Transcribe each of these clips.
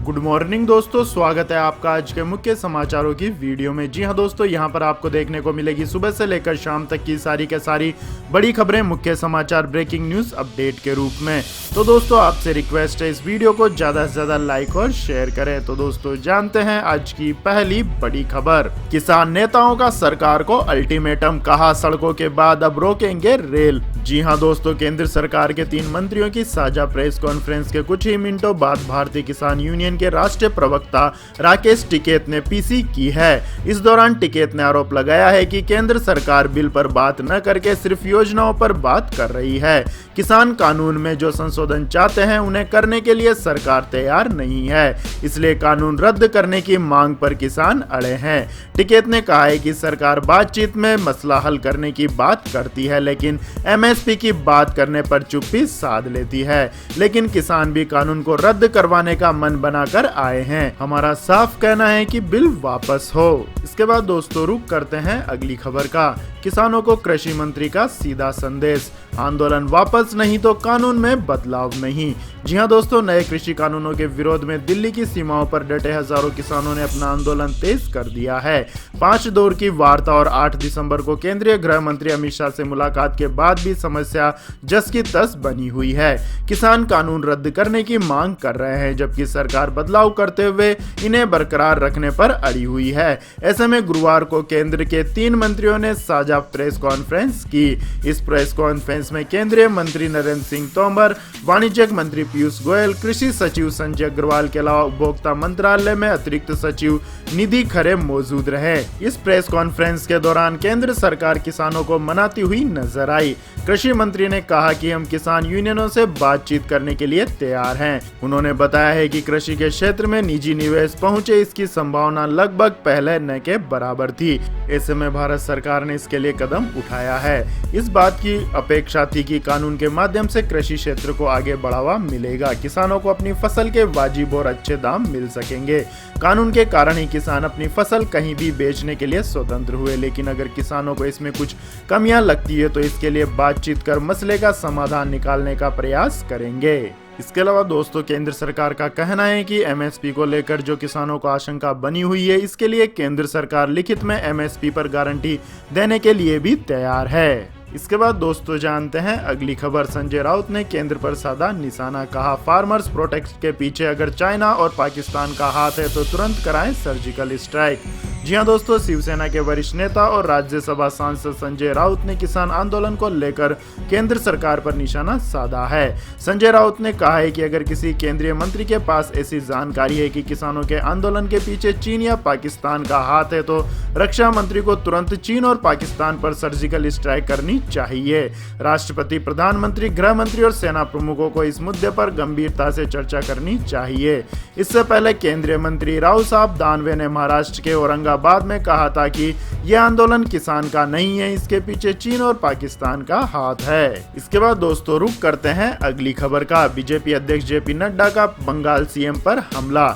Good morning दोस्तों, स्वागत है आपका आज के मुख्य समाचारों की वीडियो में। जी हां दोस्तों, यहां पर आपको देखने को मिलेगी सुबह से लेकर शाम तक की सारी के सारी बड़ी खबरें, मुख्य समाचार, ब्रेकिंग न्यूज अपडेट के रूप में। तो दोस्तों आपसे रिक्वेस्ट है इस वीडियो को ज्यादा से ज्यादा लाइक और शेयर करें। तो दोस्तों जानते हैं आज की पहली बड़ी खबर। किसान नेताओं का सरकार को अल्टीमेटम, कहा सड़कों के बाद अब रोकेंगे रेल। जी हां दोस्तों, केंद्र सरकार के 3 मंत्रियों की साझा प्रेस कॉन्फ्रेंस के कुछ ही मिनटों बाद भारतीय किसान यूनियन के राष्ट्रीय प्रवक्ता राकेश टिकैत ने पीसी की है। इस दौरान टिकैत ने आरोप लगाया है कि केंद्र सरकार बिल पर बात न करके सिर्फ योजनाओं पर बात कर रही है। किसान कानून में जो संशोधन चाहते हैं उन्हें करने के लिए सरकार तैयार नहीं है, इसलिए कानून रद्द करने की मांग पर किसान अड़े हैं। टिकैत ने कहा है कि सरकार बातचीत में मसला हल करने की बात करती है, लेकिन एमएसपी की बात करने पर चुप्पी साध लेती है। लेकिन किसान भी कानून को रद्द करवाने का मन बनाकर आए हैं। हमारा साफ कहना है कि बिल वापस हो। इसके बाद दोस्तों रुक करते हैं अगली खबर का। किसानों को कृषि मंत्री का सीधा संदेश, आंदोलन वापस नहीं तो कानून में बदलाव नहीं। जी हां दोस्तों, नए कृषि कानूनों के विरोध में दिल्ली की सीमाओं पर डटे हजारों किसानों ने अपना आंदोलन तेज कर दिया है। 5 दौर की वार्ता और 8 दिसंबर को केंद्रीय गृह मंत्री अमित शाह से मुलाकात के बाद भी समस्या जस की तस बनी हुई है। किसान कानून रद्द करने की मांग कर रहे हैं, जबकि सरकार बदलाव करते हुए इन्हें बरकरार रखने पर अड़ी हुई है। ऐसे में गुरुवार को केंद्र के 3 मंत्रियों ने साझा प्रेस कॉन्फ्रेंस की। इस प्रेस कॉन्फ्रेंस में केंद्रीय मंत्री नरेंद्र सिंह तोमर, वाणिज्य मंत्री पीयूष गोयल, कृषि सचिव संजय अग्रवाल के अलावा उपभोक्ता मंत्रालय में अतिरिक्त सचिव निधि खरे मौजूद रहे। इस प्रेस कॉन्फ्रेंस के दौरान केंद्र सरकार किसानों को मनाती हुई नजर आई। कृषि मंत्री ने कहा कि हम किसान यूनियनों से बातचीत करने के लिए तैयार हैं। उन्होंने बताया है कि कृषि के क्षेत्र में निजी निवेश पहुंचे, इसकी संभावना लगभग पहले न के बराबर थी। ऐसे में भारत सरकार ने इसके लिए कदम उठाया है। इस बात की अपेक्षा थी कि कानून के माध्यम से कृषि क्षेत्र को आगे बढ़ावा मिलेगा, किसानों को अपनी फसल के वाजिब और अच्छे दाम मिल सकेंगे। कानून के कारण ही किसान अपनी फसल कहीं भी बेचने के लिए स्वतंत्र हुए, लेकिन अगर किसानों को इसमें कुछ कमियां लगती है तो इसके लिए बातचीत कर मसले का समाधान निकालने का प्रयास करेंगे। इसके अलावा दोस्तों केंद्र सरकार का कहना है कि एमएसपी को लेकर जो किसानों को आशंका बनी हुई है, इसके लिए केंद्र सरकार लिखित में एमएसपी पर गारंटी देने के लिए भी तैयार है। इसके बाद दोस्तों जानते हैं अगली खबर। संजय राउत ने केंद्र पर साधा निशाना, कहा फार्मर्स प्रोटेक्ट के पीछे अगर चाइना और पाकिस्तान का हाथ है तो तुरंत कराएं सर्जिकल स्ट्राइक। जी हां दोस्तों, शिवसेना के वरिष्ठ नेता और राज्यसभा सांसद संजय राउत ने किसान आंदोलन को लेकर केंद्र सरकार पर निशाना साधा है। संजय राउत ने कहा है कि अगर किसी केंद्रीय मंत्री के पास ऐसी जानकारी है कि किसानों के आंदोलन के पीछे चीन या पाकिस्तान का हाथ है तो रक्षा मंत्री को तुरंत चीन और पाकिस्तान पर सर्जिकल स्ट्राइक करनी चाहिए। राष्ट्रपति, प्रधानमंत्री, गृह मंत्री और सेना प्रमुखों को इस मुद्दे पर गंभीरता से चर्चा करनी चाहिए। इससे पहले केंद्रीय मंत्री राव साहब दानवे ने महाराष्ट्र के औरंगाबाद में कहा था कि यह आंदोलन किसान का नहीं है, इसके पीछे चीन और पाकिस्तान का हाथ है। इसके बाद दोस्तों रुक करते हैं अगली खबर का। बीजेपी अध्यक्ष जेपी नड्डा का बंगाल सीएम पर हमला,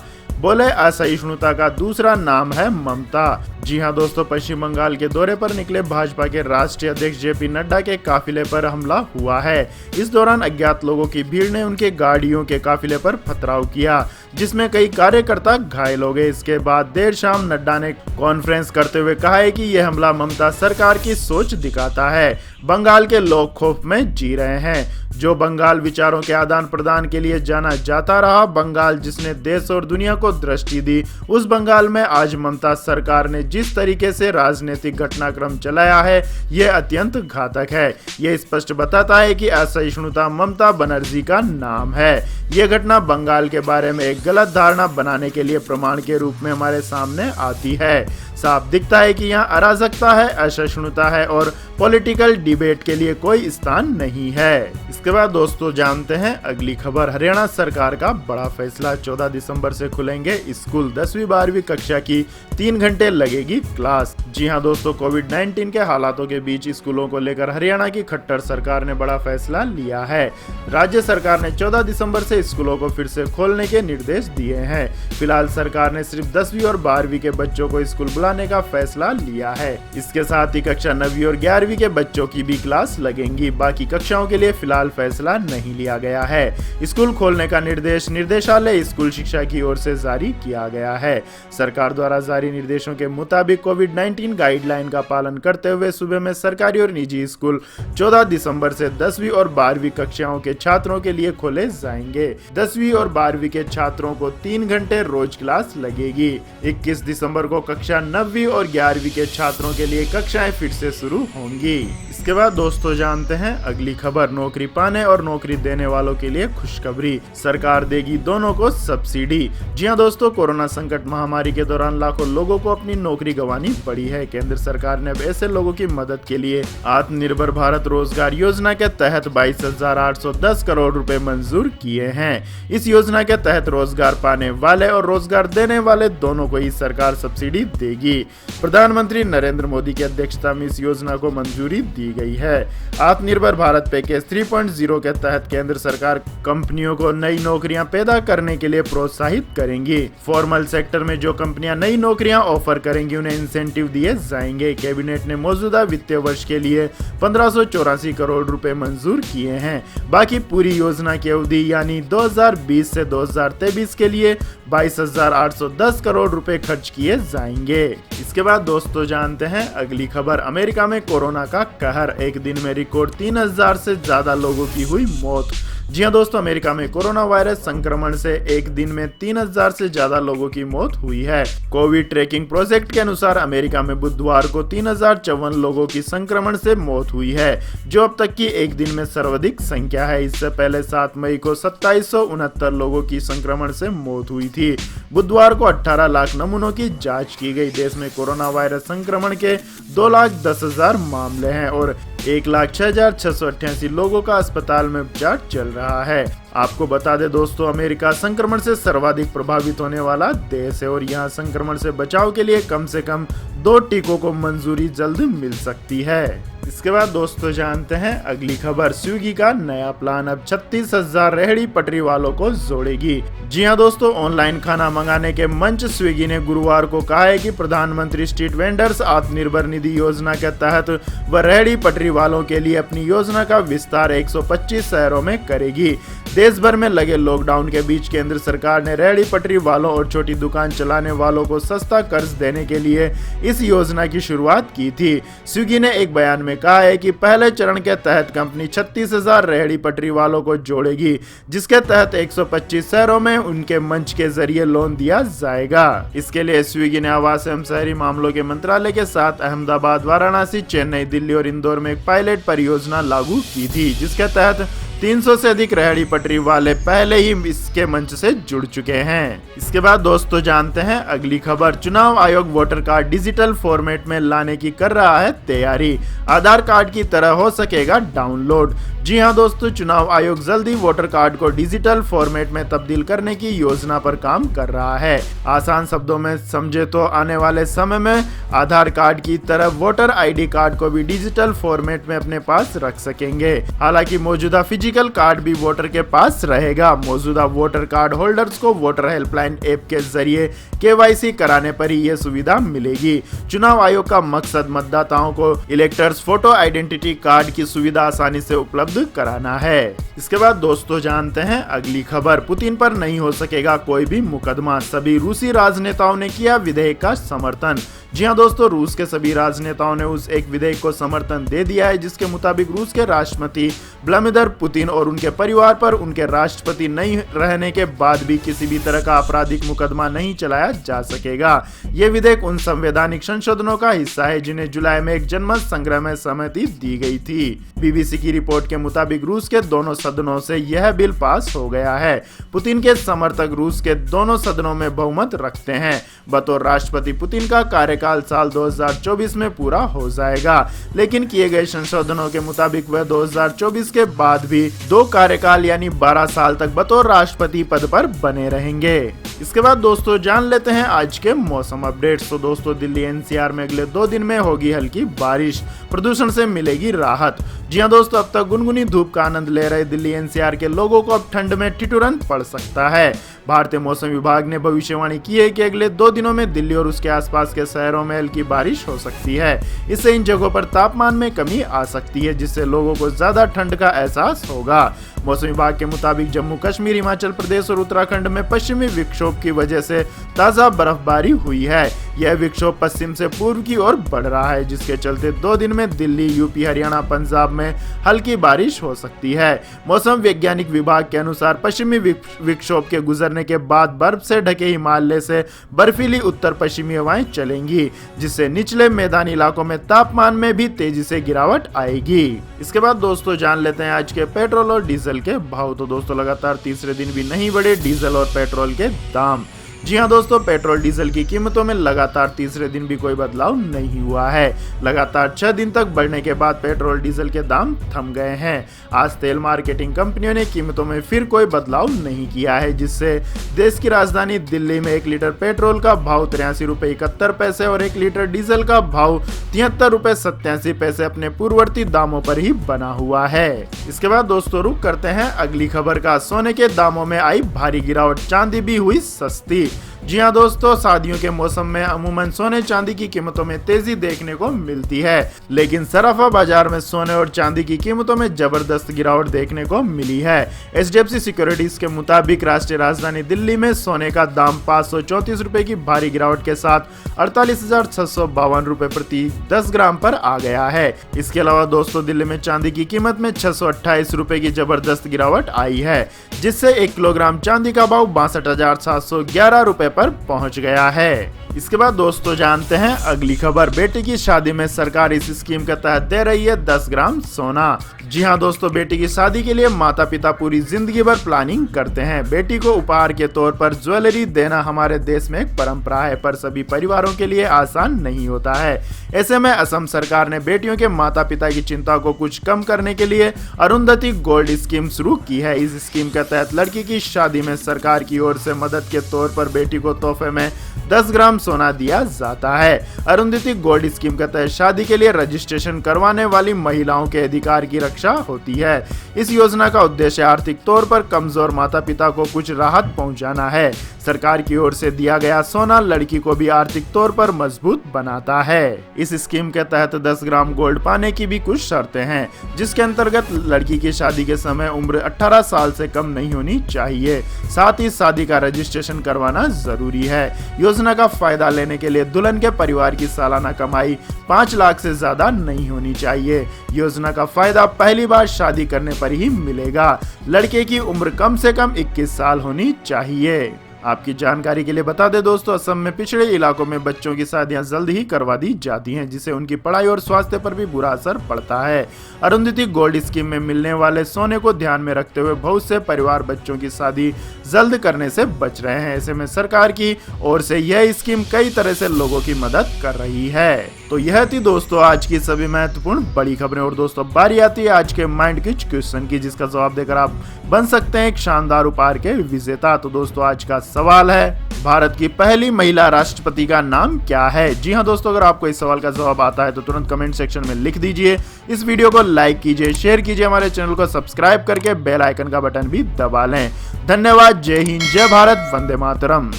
बोले असहिष्णुता का दूसरा नाम है ममता। जी हां दोस्तों, पश्चिम बंगाल के दौरे पर निकले भाजपा के राष्ट्रीय अध्यक्ष जेपी नड्डा के काफिले पर हमला हुआ है। इस दौरान अज्ञात लोगों की भीड़ ने उनके गाड़ियों के काफिले पर पथराव किया, जिसमें कई कार्यकर्ता घायल हो गए। इसके बाद देर शाम नड्डा ने कॉन्फ्रेंस करते हुए कहा है कि यह हमला ममता सरकार की सोच दिखाता है। बंगाल के लोग खौफ में जी रहे हैं। जो बंगाल विचारों के आदान प्रदान के लिए जाना जाता रहा, बंगाल जिसने देश और दुनिया को दृष्टि दी, उस बंगाल में आज ममता सरकार ने जिस तरीके से राजनीतिक घटनाक्रम चलाया है, यह अत्यंत घातक है। यह स्पष्ट बताता है कि असहिष्णुता ममता बनर्जी का नाम है। यह घटना बंगाल के बारे में एक गलत धारणा बनाने के लिए प्रमाण के रूप में हमारे सामने आती है। साफ दिखता है कि यहाँ अराजकता है, असहिष्णुता है और पॉलिटिकल डिबेट के लिए कोई स्थान नहीं है। इसके बाद दोस्तों जानते हैं अगली खबर। हरियाणा सरकार का बड़ा फैसला, 14 दिसंबर से खुलेंगे स्कूल, 10वीं 12वीं कक्षा की 3 घंटे लगेगी क्लास। जी हां दोस्तों, कोविड-19 के हालातों के बीच स्कूलों को लेकर हरियाणा की खट्टर सरकार ने बड़ा फैसला लिया है। राज्य सरकार ने 14 दिसंबर से स्कूलों को फिर से खोलने के निर्देश दिए हैं। फिलहाल सरकार ने सिर्फ 10वीं और 12वीं के बच्चों को स्कूल बुलाने का फैसला लिया है। इसके साथ ही कक्षा 9वीं और 11वीं के बच्चों की भी क्लास लगेंगी। बाकी कक्षाओं के लिए फिलहाल फैसला नहीं लिया गया है। स्कूल खोलने का निर्देश निदेशालय स्कूल शिक्षा की ओर से जारी किया गया है। सरकार द्वारा जारी निर्देशों के मुताबिक कोविड-19 गाइडलाइन का पालन करते हुए सुबह में सरकारी और निजी स्कूल 14 दिसंबर से 10वीं और 12वीं कक्षाओं के छात्रों के लिए खोले जाएंगे। 10वीं और 12वीं के छात्रों को 3 घंटे रोज क्लास लगेगी। 21 दिसंबर को कक्षा 9वीं और 11वीं के छात्रों के लिए कक्षाएं फिर से शुरू होंगी। इसके बाद दोस्तों जानते हैं अगली खबर। नौकरी पाने और नौकरी देने वालों के लिए खुशखबरी, सरकार देगी दोनों को सब्सिडी। जी हां दोस्तों, कोरोना संकट महामारी के दौरान लाखों लोगों को अपनी नौकरी गंवानी पड़ी है। केंद्र सरकार ने अब ऐसे लोगों की मदद के लिए आत्मनिर्भर भारत रोजगार योजना के तहत 22,810 करोड़ रुपए मंजूर किए हैं। इस योजना के तहत रोजगार पाने वाले और रोजगार देने वाले दोनों को ही सरकार सब्सिडी देगी। प्रधानमंत्री नरेंद्र मोदी की अध्यक्षता में इस योजना को मंजूरी दी गई है। आत्मनिर्भर भारत पैकेज 3.0 के तहत केंद्र सरकार कंपनियों को नई नौकरियां पैदा करने के लिए प्रोत्साहित करेंगी। फॉर्मल सेक्टर में जो कंपनियां नई नौकरियां ऑफर करेंगी उन्हें इंसेंटिव दिए जाएंगे। कैबिनेट ने मौजूदा वित्तीय वर्ष के लिए 1584 करोड़ रुपए मंजूर किए हैं। बाकी पूरी योजना की अवधि यानी 2020 से 2023 के लिए 22,810 करोड़ रुपए खर्च किए जाएंगे। इसके बाद दोस्तों जानते हैं अगली खबर। अमेरिका में कोरोना का कहर, एक दिन में रिकॉर्ड 3000 से ज्यादा लोगों की हुई मौत। जी हां दोस्तों, अमेरिका में कोरोना वायरस संक्रमण से एक दिन में 3000 से ज्यादा लोगों की मौत हुई है। कोविड ट्रैकिंग प्रोजेक्ट के अनुसार अमेरिका में बुधवार को 3054 लोगों की संक्रमण से मौत हुई है, जो अब तक की एक दिन में सर्वाधिक संख्या है। इससे पहले 7 मई को 2769 लोगों की संक्रमण से मौत हुई थी। बुधवार को 18 लाख नमूनों की जांच की गई। देश में कोरोना वायरस संक्रमण के 2,10,000 मामले हैं और 1,06,688 लोगों का अस्पताल में उपचार चल रहा है। आपको बता दें दोस्तों, अमेरिका संक्रमण से सर्वाधिक प्रभावित होने वाला देश है और यहाँ संक्रमण से बचाव के लिए कम से कम 2 टीकों को मंजूरी जल्द मिल सकती है। इसके बाद दोस्तों जानते हैं अगली खबर। स्विगी का नया प्लान अब 36,000 रेहड़ी पटरी वालों को जोड़ेगी। जी हां दोस्तों, ऑनलाइन खाना मंगाने के मंच स्विगी ने गुरुवार को कहा है कि प्रधानमंत्री स्ट्रीट वेंडर्स आत्मनिर्भर निधि योजना के तहत वह रेहड़ी पटरी वालों के लिए अपनी योजना का विस्तार 125 शहरों में करेगी। देश भर में लगे लॉकडाउन के बीच केंद्र सरकार ने रेहड़ी पटरी वालों और छोटी दुकान चलाने वालों को सस्ता कर्ज देने के लिए इस योजना की शुरुआत की थी। स्विगी ने एक बयान में कहा है कि पहले चरण के तहत कंपनी 36,000 रेहड़ी पटरी वालों को जोड़ेगी, जिसके तहत 125 शहरों में उनके मंच के जरिए लोन दिया जाएगा। इसके लिए स्विगी ने आवास एवं शहरी मामलों के मंत्रालय के साथ अहमदाबाद, वाराणसी, चेन्नई, दिल्ली और इंदौर में एक पायलट परियोजना लागू की थी, जिसके तहत 300 से अधिक रेहड़ी पटरी वाले पहले ही इसके मंच से जुड़ चुके हैं। इसके बाद दोस्तों जानते हैं अगली खबर। चुनाव आयोग वोटर कार्ड डिजिटल फॉर्मेट में लाने की कर रहा है तैयारी। आधार कार्ड की तरह हो सकेगा डाउनलोड। जी हां दोस्तों, चुनाव आयोग जल्दी वोटर कार्ड को डिजिटल फॉर्मेट में तब्दील करने की योजना पर काम कर रहा है। आसान शब्दों में समझे तो आने वाले समय में आधार कार्ड की तरह वोटर आईडी कार्ड को भी डिजिटल फॉर्मेट में अपने पास रख सकेंगे। हालांकि मौजूदा फिजिकल कार्ड भी वोटर के पास रहेगा। मौजूदा वोटर कार्ड होल्डर्स को वोटर हेल्पलाइन ऐप के जरिए केवाईसी कराने पर ही यह सुविधा मिलेगी। चुनाव आयोग का मकसद मतदाताओं को इलेक्टर्स फोटो आइडेंटिटी कार्ड की सुविधा आसानी से उपलब्ध कराना है। इसके बाद दोस्तों जानते हैं अगली खबर। पुतिन पर नहीं हो सकेगा कोई भी मुकदमा, सभी रूसी राजनेताओं ने किया विधेयक का समर्थन। जी हां दोस्तों, रूस के सभी राजनेताओं ने उस एक विधेयक को समर्थन दे दिया है जिसके मुताबिक रूस के राष्ट्रपति व्लादिमीर पुतिन और उनके परिवार पर उनके राष्ट्रपति नहीं रहने के बाद भी किसी भी तरह का आपराधिक मुकदमा नहीं चलाया जा सकेगा। ये विधेयक उन संवैधानिक संशोधनों का हिस्सा है जिन्हें जुलाई में एक जनमत संग्रह में सहमति दी गई थी। बीबीसी की रिपोर्ट के मुताबिक रूस के दोनों सदनों से यह बिल पास हो गया है। पुतिन के समर्थक रूस के दोनों सदनों में बहुमत रखते हैं। बतौर राष्ट्रपति पुतिन का कार्यकाल साल 2024 में पूरा हो जाएगा, लेकिन किए गए संशोधनों के मुताबिक वह 2024 के बाद भी 2 कार्यकाल यानी 12 साल तक बतौर राष्ट्रपति पद पर बने रहेंगे। इसके बाद दोस्तों जान लेते हैं आज के मौसम अपडेट्स। तो दोस्तों दिल्ली एनसीआर में अगले 2 दिन में होगी हल्की बारिश, प्रदूषण से मिलेगी राहत। जी हां दोस्तों, अब तक गुनगुनी धूप का आनंद ले रहे दिल्ली एनसीआर के लोगों को अब ठंड में ठिठुरन पड़ सकता है। भारतीय मौसम विभाग ने भविष्यवाणी की है कि अगले 2 दिनों में दिल्ली और उसके आसपास के शहरों में हल्की बारिश हो सकती है। इससे इन जगहों पर तापमान में कमी आ सकती है, जिससे लोगों को ज्यादा ठंड का एहसास होगा। मौसम विभाग के मुताबिक जम्मू कश्मीर, हिमाचल प्रदेश और उत्तराखंड में पश्चिमी विक्षोभ की वजह से ताजा बर्फबारी हुई है। यह विक्षोभ पश्चिम से पूर्व की ओर बढ़ रहा है, जिसके चलते 2 दिन में दिल्ली, यूपी, हरियाणा, पंजाब में हल्की बारिश हो सकती है। मौसम वैज्ञानिक विभाग के अनुसार पश्चिमी विक्षोभ के गुजरने के बाद बर्फ से ढके हिमालय से बर्फीली उत्तर पश्चिमी हवाएं चलेंगी, जिससे निचले मैदानी इलाकों में तापमान में भी तेजी से गिरावट आएगी। इसके बाद दोस्तों जान लेते हैं आज के पेट्रोल और डीजल के भाव। तो दोस्तों लगातार तीसरे दिन भी नहीं बढ़े डीजल और पेट्रोल के दाम। जी हां दोस्तों, पेट्रोल डीजल की कीमतों में लगातार तीसरे दिन भी कोई बदलाव नहीं हुआ है। लगातार 6 दिन तक बढ़ने के बाद पेट्रोल डीजल के दाम थम गए हैं। आज तेल मार्केटिंग कंपनियों ने कीमतों में फिर कोई बदलाव नहीं किया है, जिससे देश की राजधानी दिल्ली में 1 लीटर पेट्रोल का भाव 83 रुपए 71 पैसे और 1 लीटर डीजल का भाव 73 रुपए 87 पैसे अपने पूर्ववर्ती दामों पर ही बना हुआ है। इसके बाद दोस्तों रुक करते हैं अगली खबर का। सोने के दामों में आई भारी गिरावट, चांदी भी हुई सस्ती। जी हां दोस्तों, शादियों के मौसम में अमूमन सोने चांदी की कीमतों में तेजी देखने को मिलती है, लेकिन सराफा बाजार में सोने और चांदी की कीमतों में जबरदस्त गिरावट देखने को मिली है। HDFC सिक्योरिटीज के मुताबिक राष्ट्रीय राजधानी दिल्ली में सोने का दाम 534 रुपए की भारी गिरावट के साथ 48,652 रुपए प्रति 10 ग्राम पर आ गया है। इसके अलावा दोस्तों दिल्ली में चांदी की कीमत में 628 रुपए की जबरदस्त गिरावट आई है, जिससे 1 किलोग्राम चांदी का भाव 62,711 रुपए पर पहुंच गया है। इसके बाद दोस्तों जानते हैं अगली खबर। बेटी की शादी में सरकार इस स्कीम के तहत दे रही है 10 ग्राम सोना। जी हां दोस्तों, बेटी की शादी के लिए माता पिता पूरी जिंदगी भर प्लानिंग करते हैं। बेटी को उपहार के तौर पर ज्वेलरी देना हमारे देश में एक परंपरा है, पर सभी परिवारों के लिए आसान नहीं होता है। ऐसे में असम सरकार ने बेटियों के माता पिता की चिंता को कुछ कम करने के लिए अरुंधति गोल्ड स्कीम शुरू की है। इस स्कीम के तहत लड़की की शादी में सरकार की ओर से मदद के तौर पर बेटी को तोहफे में 10 ग्राम सोना दिया जाता है। अरुंधति गोल्ड स्कीम के तहत शादी के लिए रजिस्ट्रेशन करवाने वाली महिलाओं के अधिकार की रक्षा होती है। इस योजना का उद्देश्य आर्थिक तौर पर कमजोर माता पिता को कुछ राहत पहुंचाना है। सरकार की ओर से दिया गया सोना लड़की को भी आर्थिक तौर पर मजबूत बनाता है। इस स्कीम के तहत 10 ग्राम गोल्ड पाने की भी कुछ शर्तें हैं, जिसके अंतर्गत लड़की की शादी के समय उम्र 18 साल से कम नहीं होनी चाहिए। साथ ही शादी का रजिस्ट्रेशन करवाना जरूरी है। योजना का फायदा लेने के लिए दुल्हन के परिवार की सालाना कमाई 5 लाख से ज्यादा नहीं होनी चाहिए। योजना का फायदा पहली बार शादी करने पर ही मिलेगा। लड़के की उम्र कम से कम 21 साल होनी चाहिए। आपकी जानकारी के लिए बता दें दोस्तों, असम में पिछड़े इलाकों में बच्चों की शादियां जल्द ही करवा दी जाती हैं, जिससे उनकी पढ़ाई और स्वास्थ्य पर भी बुरा असर पड़ता है। अरुंधति गोल्ड स्कीम में मिलने वाले सोने को ध्यान में रखते हुए बहुत से परिवार बच्चों की शादी जल्द करने से बच रहे हैं। ऐसे में सरकार की ओर से यह स्कीम कई तरह से लोगों की मदद कर रही है। तो यह थी दोस्तों आज की सभी महत्वपूर्ण बड़ी खबरें। और दोस्तों बारी आती है आज के माइंड किच क्वेश्चन की, जिसका जवाब देकर आप बन सकते हैं एक शानदार उपहार के विजेता। तो दोस्तों आज का सवाल है, भारत की पहली महिला राष्ट्रपति का नाम क्या है? जी हां दोस्तों, अगर आपको इस सवाल का जवाब आता है तो तुरंत कमेंट सेक्शन में लिख दीजिए। इस वीडियो को लाइक कीजिए, शेयर कीजिए, हमारे चैनल को सब्सक्राइब करके बेल आइकन का बटन भी दबा लें। धन्यवाद। जय हिंद, जय भारत, वंदे मातरम।